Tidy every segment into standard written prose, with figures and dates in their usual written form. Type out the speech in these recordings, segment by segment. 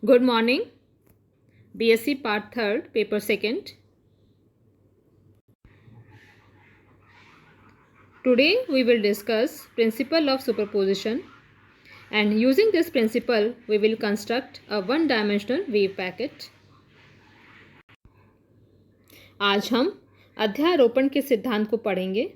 Good morning, BSc Part 3rd, Paper 2nd. Today we will discuss principle of superposition, and using this principle we will construct a one-dimensional wave packet. आज हम अध्यारोपण के सिद्धांत को पढ़ेंगे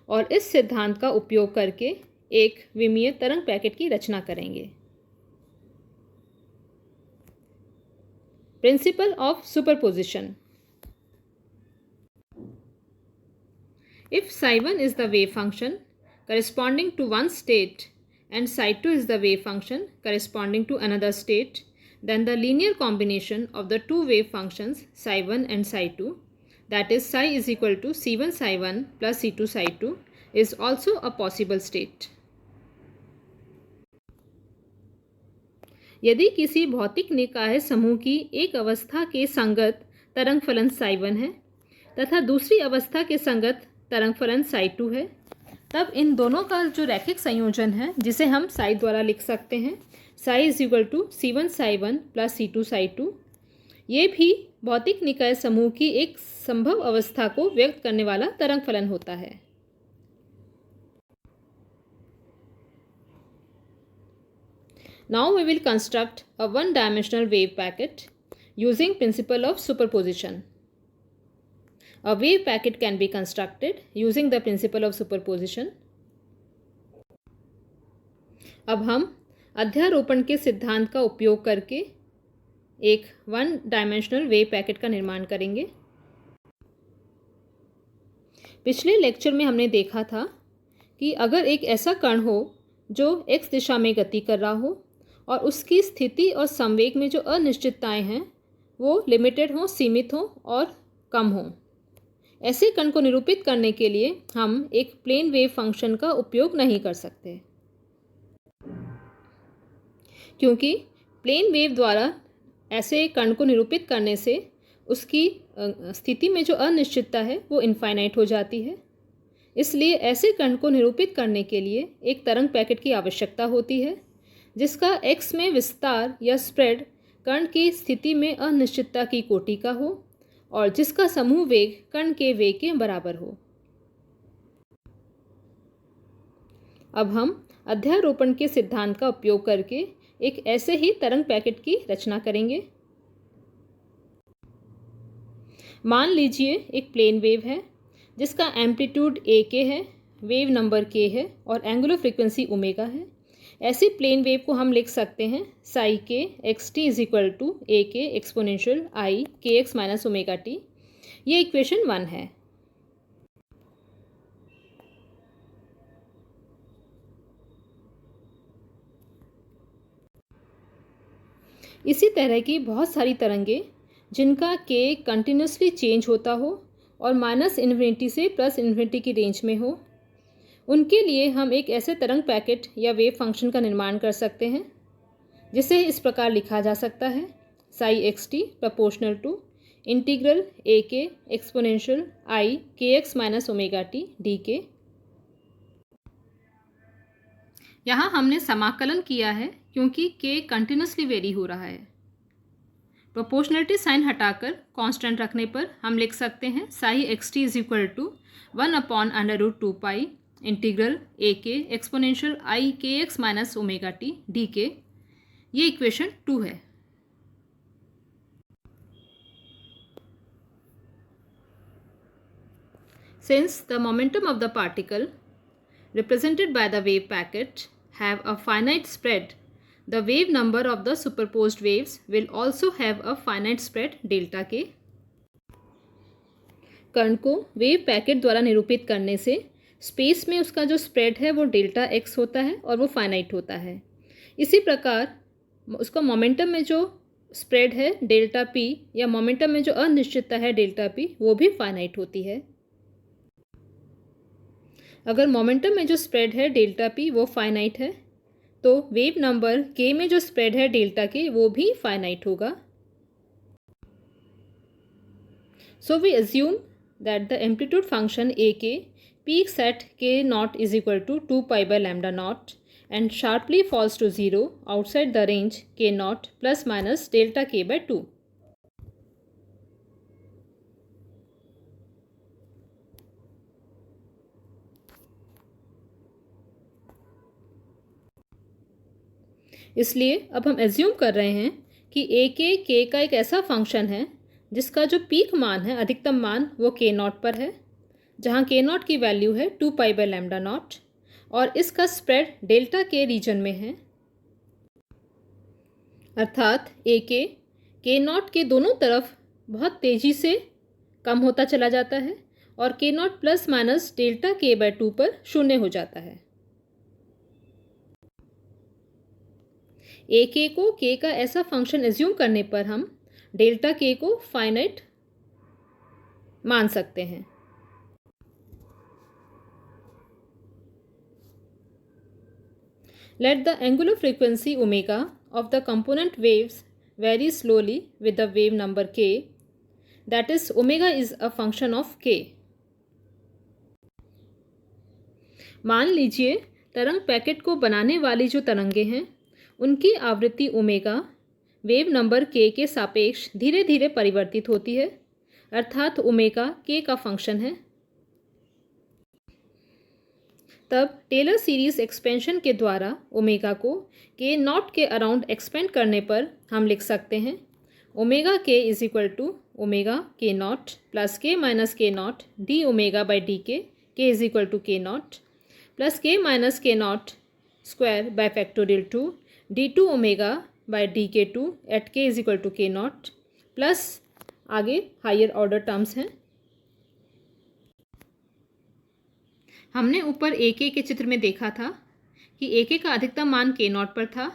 और इस सिद्धांत का उपयोग करके एक विमीय तरंग पैकेट की रचना करेंगे. Principle of superposition. If psi1 is the wave function corresponding to one state and psi2 is the wave function corresponding to another state, then the linear combination of the two wave functions psi1 and psi2, that is psi is equal to c1 psi1 plus c2 psi2, is also a possible state. यदि किसी भौतिक निकाय समूह की एक अवस्था के संगत तरंग फलन psi1 है तथा दूसरी अवस्था के संगत तरंग फलन psi2 है, तब इन दोनों का जो रैखिक संयोजन है जिसे हम psi द्वारा लिख सकते हैं psi is equal to c1 psi1 plus c2 psi2, ये भी भौतिक निकाय समूह की एक संभव अवस्था को व्यक्त करने वाला तरंग फलन होता है. Now we will construct a one-dimensional wave packet using principle of superposition. A wave packet can be constructed using the principle of superposition. अब हम अध्यारोपण के सिद्धांत का उपयोग करके एक वन डायमेंशनल वेव पैकेट का निर्माण करेंगे. पिछले लेक्चर में हमने देखा था कि अगर एक ऐसा कण हो जो x दिशा में गति कर रहा हो और उसकी स्थिति और संवेग में जो अनिश्चितताएं हैं वो लिमिटेड हों, सीमित हों और कम हों, ऐसे कण को निरूपित करने के लिए हम एक प्लेन वेव फंक्शन का उपयोग नहीं कर सकते, क्योंकि प्लेन वेव द्वारा ऐसे कण को निरूपित करने से उसकी स्थिति में जो अनिश्चितता है वो इनफाइनाइट हो जाती है. इसलिए ऐसे कण को निरूपित करने के लिए एक तरंग पैकेट की आवश्यकता होती है जिसका x में विस्तार या स्प्रेड कण की स्थिति में अनिश्चितता की कोटि का हो और जिसका समूह वेग कण के वेग के बराबर हो. अब हम अध्यारोपण के सिद्धांत का उपयोग करके एक ऐसे ही तरंग पैकेट की रचना करेंगे. मान लीजिए एक प्लेन वेव है जिसका एम्पलीट्यूड ak है, वेव नंबर k है और एंगुलर फ्रीक्वेंसी ओमेगा है. ऐसी प्लेन वेव को हम लिख सकते हैं psi k x t is equal to A k exponential i k x minus omega t. ये इक्वेशन 1 है. इसी तरह की बहुत सारी तरंगे जिनका के कंटिन्यूसली चेंज होता हो और माइनस इन्फिनिटी से प्लस इन्फिनिटी की रेंज में हो, उनके लिए हम एक ऐसे तरंग पैकेट या वेव फंक्शन का निर्माण कर सकते हैं जिसे इस प्रकार लिखा जा सकता है psi x t proportional to integral A k exponential i k x minus omega t d k. यहाँ हमने समाकलन किया है क्योंकि के कंटिन्यूसली वेरी हो रहा है. प्रोपोर्शनलिटी साइन हटाकर कांस्टेंट रखने पर हम लिख सकते हैं psi x t is equal to 1/√2 pi integral A k exponential i k x minus omega t d k. ये इक्वेशन 2 है. Since the momentum of the particle represented by the wave packet have a finite spread, the wave number of the superposed waves will also have a finite spread delta k. कण को wave packet द्वारा निरूपित करने से space में उसका जो spread है वो डेल्टा एक्स होता है और वो फाइनाइट होता है. इसी प्रकार उसका मोमेंटम में जो स्प्रेड है डेल्टा पी या मोमेंटम में जो अनिश्चितता है डेल्टा पी वो भी फाइनाइट होती है. अगर मोमेंटम में जो स्प्रेड है डेल्टा पी वो फाइनाइट है तो वेव नंबर के में जो स्प्रेड है डेल्टा के वो भी फाइनाइट होगा. So we assume that the amplitude function A k peaks at k naught is equal to 2 pi by lambda naught and sharply falls to 0 outside the range k naught plus minus delta k by 2. इसलिए अब हम assume कर रहे हैं कि ए के का एक ऐसा फंक्शन है जिसका जो पीक मान है, अधिकतम मान, वो के नॉट पर है, जहाँ के नॉट की वैल्यू है 2 पाई बाई लैम्डा नॉट, और इसका स्प्रेड डेल्टा के रीजन में है। अर्थात ए के नॉट के दोनों तरफ बहुत तेज़ी से कम होता चला जाता है और के नॉट प्लस माइनस डेल्टा के बाय 2 पर शून्य हो जाता है। ए को के का ऐसा फंक्शन एज्यूम करने पर हम डेल्टा के को फाइनाइट मान सकते हैं। Let the angular frequency omega of the component waves vary slowly with the wave number k, that is omega is a function of k. मान लीजिए तरंग पैकेट को बनाने वाली जो तरंगे हैं उनकी आवृत्ति ओमेगा वेव नंबर के सापेक्ष धीरे धीरे परिवर्तित होती है, अर्थात ओमेगा के का फंक्शन है। तब टेलर सीरीज एक्सपेंशन के द्वारा ओमेगा को के नॉट के अराउंड एक्सपेंड करने पर हम लिख सकते हैं ओमेगा के इज इक्वल टू ओमेगा के not plus k minus k not D omega by d के is equal to k not plus k minus k not square by factorial 2 d2 omega by D के 2 eight k is equal to k not, plus आगे higher order terms हैं। हमने ऊपर ए के चित्र में देखा था कि ए का अधिकतम मान के नॉट पर था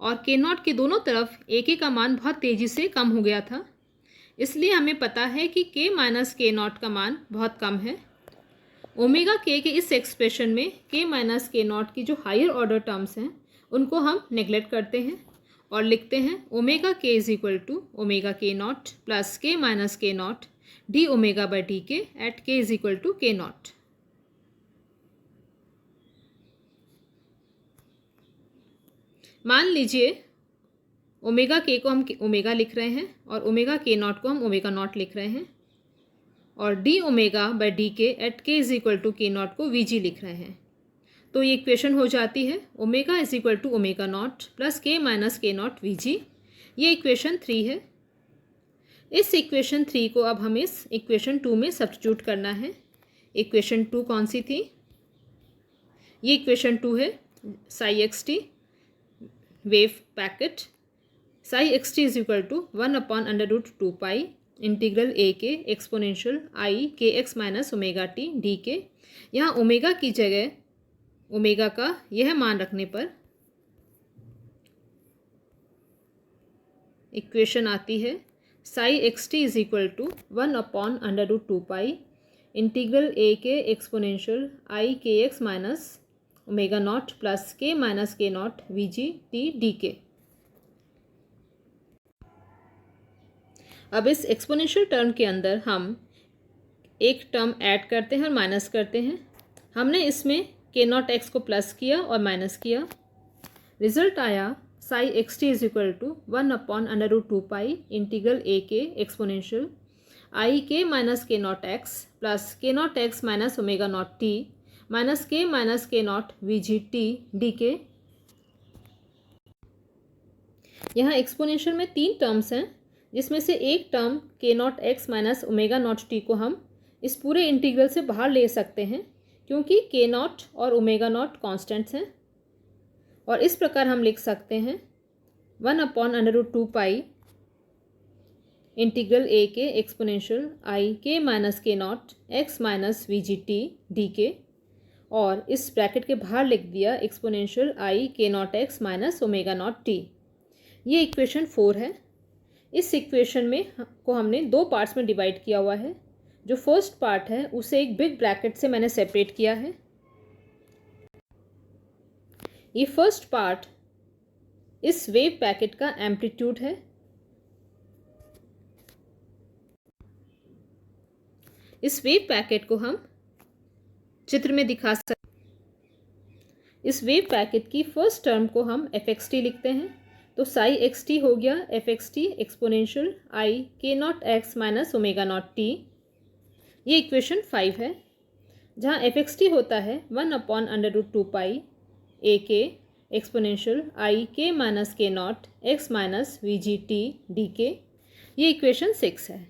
और के नॉट के दोनों तरफ ए का मान बहुत तेज़ी से कम हो गया था, इसलिए हमें पता है कि के माइनस के नॉट का मान बहुत कम है। ओमेगा के इस एक्सप्रेशन में के माइनस के नॉट की जो हायर ऑर्डर टर्म्स हैं उनको हम नेग्लेक्ट करते हैं और लिखते हैं ओमेगा के इज इक्वल टू ओमेगा के not plus k minus k not D omega by d k at k is equal to k not. मान लीजिए ओमेगा के को हम ओमेगा लिख रहे हैं और ओमेगा के नॉट को हम ओमेगा नॉट लिख रहे हैं और d omega by d k at k is equal to k naught को वी जी लिख रहे हैं। तो ये इक्वेशन हो जाती है omega is equal to omega naught plus k minus k naught v g. ये इक्वेशन 3 है। इस इक्वेशन 3 को अब हमें इस इक्वेशन 2 में सब्स्टिट्यूट करना है। इक्वेशन 2 कौन सी थी? ये इक्वेशन 2 है psi x t wave packet, psi x t is equal to 1 upon under root 2 pi integral A k exponential i k x minus omega t d k. यहाँ omega की जगह omega का यह मान रखने पर इक्वेशन आती है psi x t is equal to 1 upon under root 2 pi integral A k exponential i k x minus omega naught plus k minus k naught v g t d k. अब इस exponential term के अंदर हम एक term add करते हैं और minus करते हैं। हमने इसमें के नॉट एक्स को प्लस किया और माइनस किया, रिजल्ट आया psi x t is equal to 1 upon under root 2 pi integral A k exponential i k minus k naught x plus k naught x minus omega naught t minus k naught v g t d k. यहाँ exponential में 3 terms हैं जिसमें से एक term के naught x minus omega naught T को हम इस पूरे इंटीग्रल से बाहर ले सकते हैं क्योंकि के नॉट और ओमेगा नॉट कॉन्स्टेंट्स हैं, और इस प्रकार हम लिख सकते हैं 1 upon under root 2 pi integral A k exponential i k minus k naught x minus v g t d के, और इस ब्रैकेट के बाहर लिख दिया exponential i k naught x minus omega naught T. ये इक्वेशन 4 है। इस इक्वेशन में को हमने 2 पार्ट्स में डिवाइड किया हुआ है। जो फर्स्ट पार्ट है उसे एक बिग ब्रैकेट से मैंने सेपरेट किया है। ये फर्स्ट पार्ट इस वेव पैकेट का एम्पलीट्यूड है। इस वेव पैकेट को हम चित्र में दिखा सकते। इस वेव पैकेट की फर्स्ट टर्म को हम एफ एक्स टी लिखते हैं, तो साई एक्स टी हो गया F x t exponential i k naught x minus omega naught T. ये इक्वेशन 5 है, जहाँ एफ एक्स टी होता है 1/√2 ए k exponential i k minus k naught x minus v g t d k. ये equation 6 है।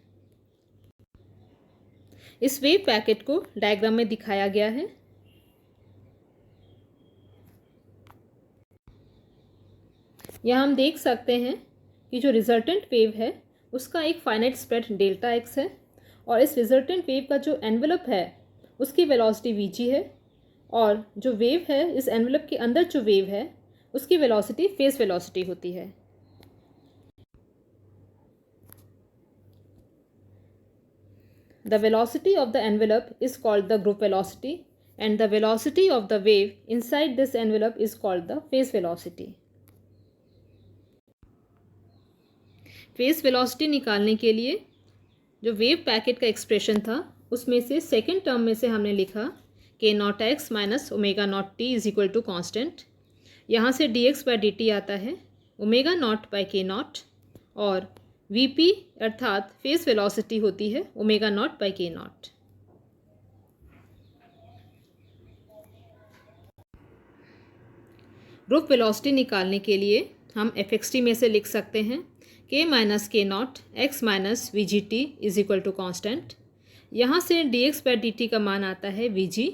इस wave packet को diagram में दिखाया गया है। यहाँ हम देख सकते हैं कि जो रिजल्टेंट वेव है उसका एक फाइनाइट स्प्रेड डेल्टा एक्स है, और इस रिजल्टेंट वेव का जो एनवेलप है उसकी वेलोसिटी वी जी है, और जो वेव है इस एनवेलप के अंदर जो वेव है उसकी वेलोसिटी फेस वेलोसिटी होती है। The velocity of the envelope is called the group velocity and the velocity of the wave inside this envelope is called the phase velocity. Face velocity निकालने के लिए जो वेव पैकेट का expression था उसमें से सेकेंड टर्म में से हमने लिखा k naught x minus omega naught t is equal to constant. यहाँ से d x by d t आता है omega naught by k naught, और वी पी अर्थात फेस वेलोसिटी होती है omega naught by k naught. Group velocity निकालने के लिए हम एफ एक्स टी में से लिख सकते हैं k minus k naught x minus v g t is equal to constant. यहाँ से d x by d t का मान आता है v g.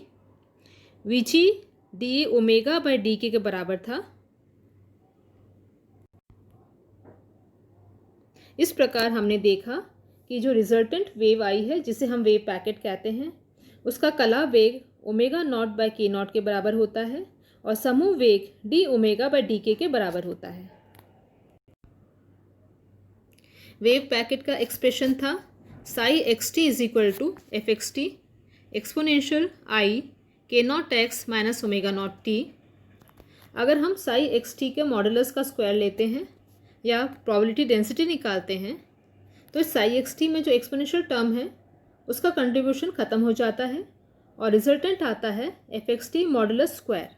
V g d omega by d k बराबर था। इस प्रकार हमने देखा कि जो रिजल्टेंट वेव आई है जिसे हम वेव पैकेट कहते हैं उसका कला वेग omega naught by k not के बराबर होता है और समूह वेग D omega by d k बराबर होता है। वेव पैकेट का एक्सप्रेशन था psi x t is equal to f x t exponential i k naught x minus omega naught t. अगर हम साई एक्स टी के मॉडुलस का स्क्वायर लेते हैं या प्रोबेबिलिटी डेंसिटी निकालते हैं तो इस साई एक्स टी में जो एक्सपोनेंशियल टर्म है उसका कंट्रीब्यूशन ख़त्म हो जाता है और रिजल्टेंट आता है F x T modulus square.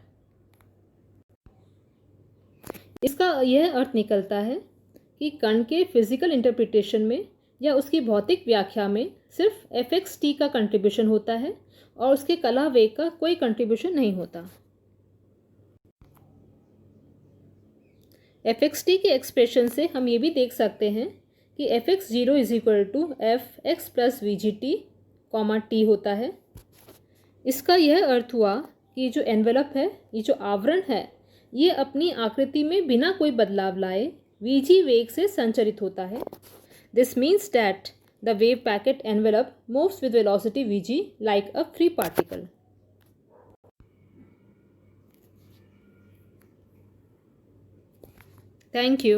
इसका यह अर्थ निकलता है कि कण के फिजिकल इंटरप्रिटेशन में या उसकी भौतिक व्याख्या में सिर्फ एफ एक्स टी का कंट्रीब्यूशन होता है और उसके कला वेग का कोई कंट्रीब्यूशन नहीं होता। एफ एक्स टी के एक्सप्रेशन से हम ये भी देख सकते हैं कि f x zero is equal to f x plus v g t comma t होता है। इसका यह अर्थ हुआ कि जो एनवेलप है, ये जो आवरण है, ये अपनी आकृति में बिना कोई बदलाव लाए वी जी वेग से संचरित होता है। This means that the wave packet envelope moves with velocity we ji like a free particle. Thank you.